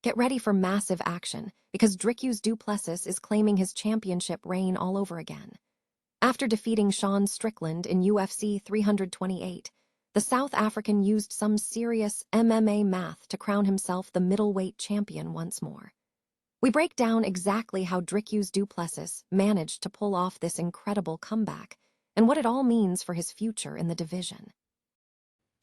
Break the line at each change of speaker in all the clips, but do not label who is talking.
Get ready for massive action, because Dricus du Plessis is claiming his championship reign all over again. After defeating Sean Strickland in UFC 328, the South African used some serious MMA math to crown himself the middleweight champion once more. We break down exactly how Dricus du Plessis managed to pull off this incredible comeback and what it all means for his future in the division.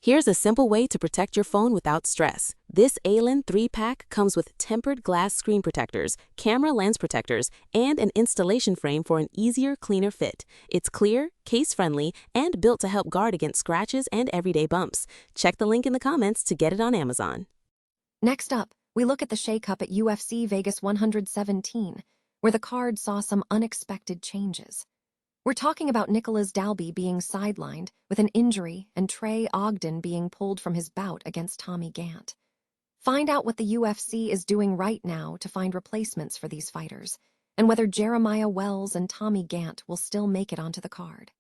Here's a simple way to protect your phone without stress. This ALEN 3-pack comes with tempered glass screen protectors, camera lens protectors, and an installation frame for an easier, cleaner fit. It's clear, case-friendly, and built to help guard against scratches and everyday bumps. Check the link in the comments to get it on Amazon.
Next up, we look at the shakeup at UFC Vegas 117, where the card saw some unexpected changes. We're talking about Nicolas Dalby being sidelined with an injury and Trey Ogden being pulled from his bout against Tommy Gant. Find out what the UFC is doing right now to find replacements for these fighters, and whether Jeremiah Wells and Tommy Gant will still make it onto the card.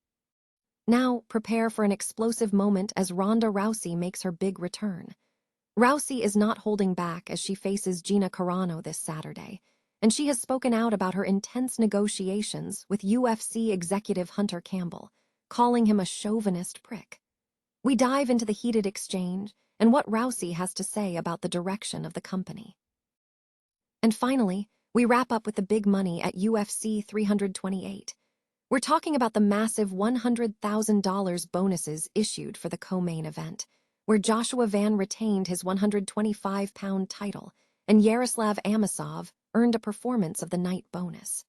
Now, prepare for an explosive moment as Ronda Rousey makes her big return. Rousey is not holding back as she faces Gina Carano this Saturday, and she has spoken out about her intense negotiations with UFC executive Hunter Campbell, calling him a chauvinist prick. We dive into the heated exchange and what Rousey has to say about the direction of the company. And finally, we wrap up with the big money at UFC 328. We're talking about the massive $100,000 bonuses issued for the co-main event, where Joshua Van retained his 125-pound title and Yaroslav Amosov earned a Performance of the Night bonus.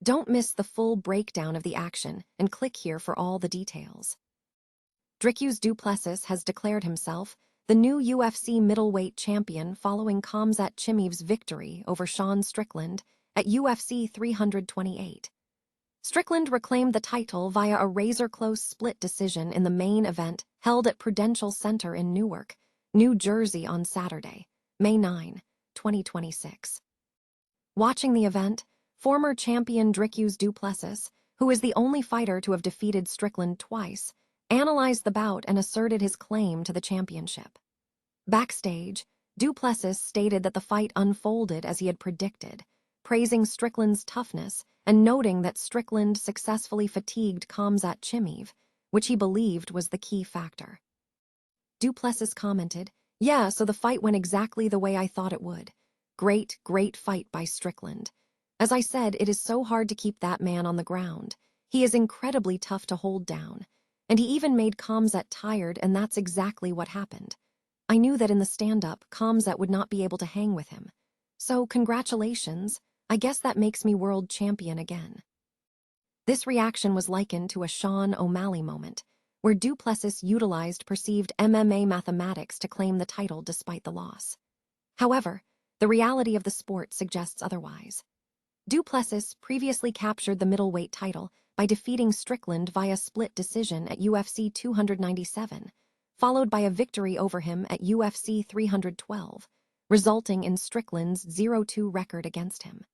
Don't miss the full breakdown of the action and click here for all the details. Dricus du Plessis has declared himself the new UFC middleweight champion following Khamzat Chimiv's victory over Sean Strickland at UFC 328. Strickland reclaimed the title via a razor-close split decision in the main event held at Prudential Center in Newark, New Jersey on Saturday, May 9, 2026. Watching the event, former champion Dricus du Plessis, who is the only fighter to have defeated Strickland twice, analyzed the bout and asserted his claim to the championship. Backstage, du Plessis stated that the fight unfolded as he had predicted, praising Strickland's toughness and noting that Strickland successfully fatigued Khamzat Chimiv, which he believed was the key factor. Du Plessis commented, "Yeah, so the fight went exactly the way I thought it would. Great fight by Strickland. As I said, it is so hard to keep that man on the ground. He is incredibly tough to hold down. And he even made Khamzat tired, and that's exactly what happened. I knew that in the stand-up, Khamzat would not be able to hang with him. So, congratulations. I guess that makes me world champion again." This reaction was likened to a Sean O'Malley moment, where du Plessis utilized perceived MMA mathematics to claim the title despite the loss. However, the reality of the sport suggests otherwise. Du Plessis previously captured the middleweight title by defeating Strickland via split decision at UFC 297, followed by a victory over him at UFC 312, resulting in Strickland's 0-2 record against him.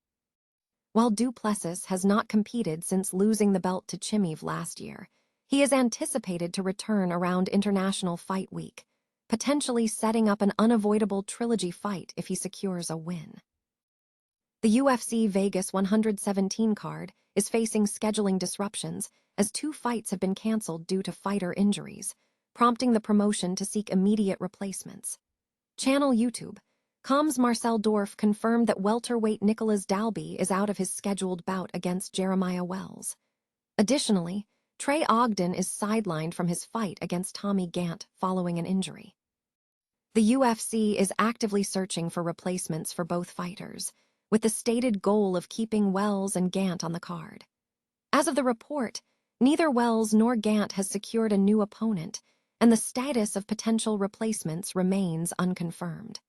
While du Plessis has not competed since losing the belt to Chimiv last year, he is anticipated to return around International Fight Week, potentially setting up an unavoidable trilogy fight if he secures a win. The UFC Vegas 117 card is facing scheduling disruptions as 2 fights have been canceled due to fighter injuries, prompting the promotion to seek immediate replacements. Channel YouTube. Com's Marcel Dorff confirmed that welterweight Nicolas Dalby is out of his scheduled bout against Jeremiah Wells. Additionally, Trey Ogden is sidelined from his fight against Tommy Gant following an injury. The UFC is actively searching for replacements for both fighters, with the stated goal of keeping Wells and Gant on the card. As of the report, neither Wells nor Gant has secured a new opponent, and the status of potential replacements remains unconfirmed.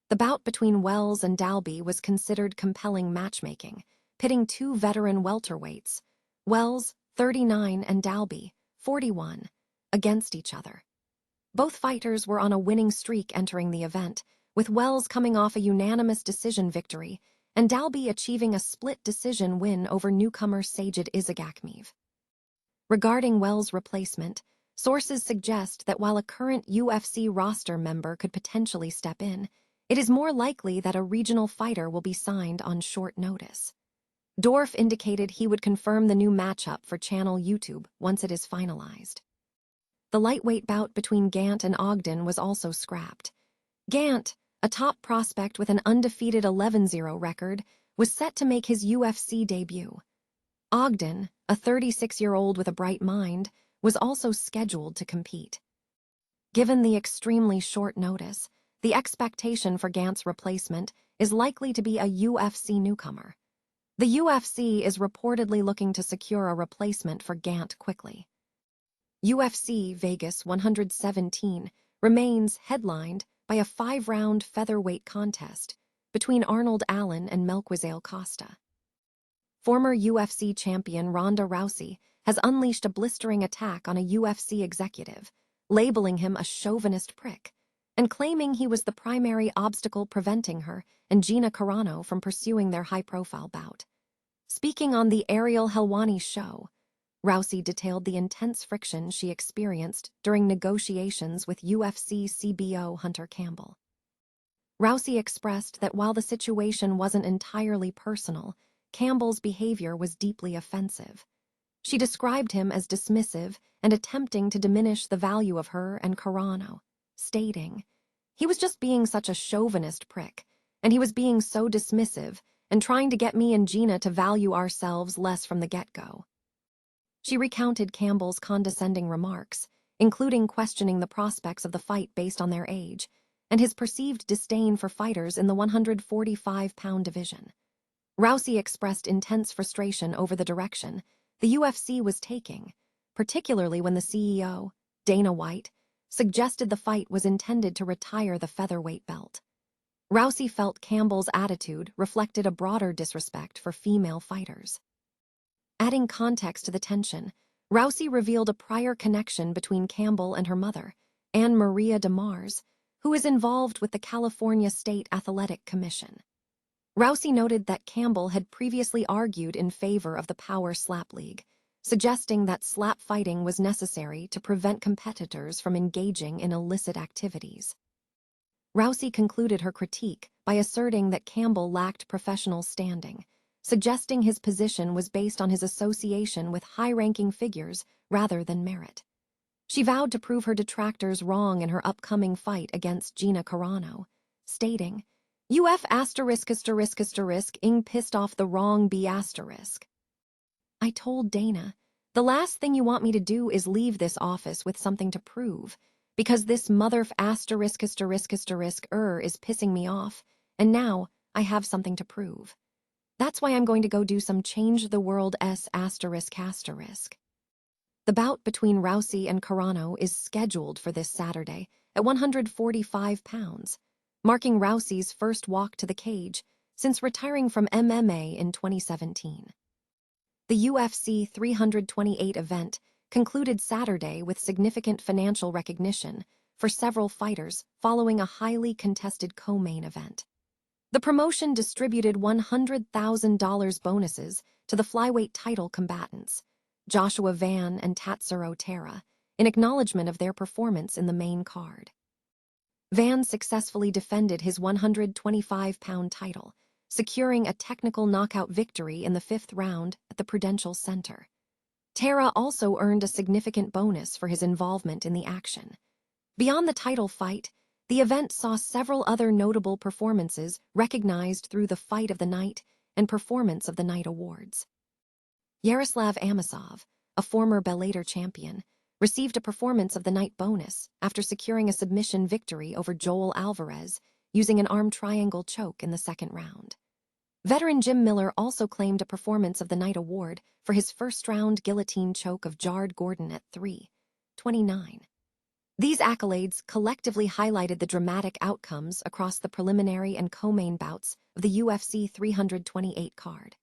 The bout between Wells and Dalby was considered compelling matchmaking, pitting 2 veteran welterweights, Wells, 39, and Dalby, 41, against each other. Both fighters were on a winning streak entering the event, with Wells coming off a unanimous decision victory and Dalby achieving a split decision win over newcomer Sajid Isagakmeev. Regarding Wells' replacement, sources suggest that while a current UFC roster member could potentially step in, it is more likely that a regional fighter will be signed on short notice. Dorff indicated he would confirm the new matchup for channel YouTube once it is finalized. The lightweight bout between Gant and Ogden was also scrapped. Gant, a top prospect with an undefeated 11-0 record, was set to make his UFC debut. Ogden, a 36-year-old with a bright mind, was also scheduled to compete. Given the extremely short notice, the expectation for Gant's replacement is likely to be a UFC newcomer. The UFC is reportedly looking to secure a replacement for Gant quickly. UFC Vegas 117 remains headlined by a 5-round featherweight contest between Arnold Allen and Melquizael Costa. Former UFC champion Ronda Rousey has unleashed a blistering attack on a UFC executive, labeling him a chauvinist prick, and claiming he was the primary obstacle preventing her and Gina Carano from pursuing their high-profile bout. Speaking on the Ariel Helwani show, Rousey detailed the intense friction she experienced during negotiations with UFC CBO Hunter Campbell. Rousey expressed that while the situation wasn't entirely personal, Campbell's behavior was deeply offensive. She described him as dismissive and attempting to diminish the value of her and Carano, stating, "He was just being such a chauvinist prick, and he was being so dismissive and trying to get me and Gina to value ourselves less from the get-go." She recounted Campbell's condescending remarks, including questioning the prospects of the fight based on their age, and his perceived disdain for fighters in the 145-pound division. Rousey expressed intense frustration over the direction the UFC was taking, particularly when the CEO, Dana White, suggested the fight was intended to retire the featherweight belt. Rousey felt Campbell's attitude reflected a broader disrespect for female fighters. Adding context to the tension, Rousey revealed a prior connection between Campbell and her mother, Anne Maria DeMars, who is involved with the California State Athletic Commission. Rousey noted that Campbell had previously argued in favor of the Power Slap League, suggesting that slap fighting was necessary to prevent competitors from engaging in illicit activities. Rousey concluded her critique by asserting that Campbell lacked professional standing, suggesting his position was based on his association with high-ranking figures rather than merit. She vowed to prove her detractors wrong in her upcoming fight against Gina Carano, stating, "UF *****ing pissed off the wrong B***. I told Dana, the last thing you want me to do is leave this office with something to prove, because this mother is pissing me off, and now I have something to prove. That's why I'm going to go do some change the world s*****. The bout between Rousey and Carano is scheduled for this Saturday at 145 pounds, marking Rousey's first walk to the cage since retiring from MMA in 2017. The UFC 328 event concluded Saturday with significant financial recognition for several fighters following a highly contested co-main event. The promotion distributed $100,000 bonuses to the flyweight title combatants, Joshua Van and Tatsuro Terra, in acknowledgement of their performance in the main card. Van successfully defended his 125-pound title, securing a technical knockout victory in the 5th round at the Prudential Center. Terra also earned a significant bonus for his involvement in the action. Beyond the title fight, the event saw several other notable performances recognized through the Fight of the Night and Performance of the Night awards. Yaroslav Amosov, a former Bellator champion, received a Performance of the Night bonus after securing a submission victory over Joel Alvarez using an arm triangle choke in the 2nd round. Veteran Jim Miller also claimed a Performance of the Night award for his first-round guillotine choke of Jared Gordon at 3:29. These accolades collectively highlighted the dramatic outcomes across the preliminary and co-main bouts of the UFC 328 card.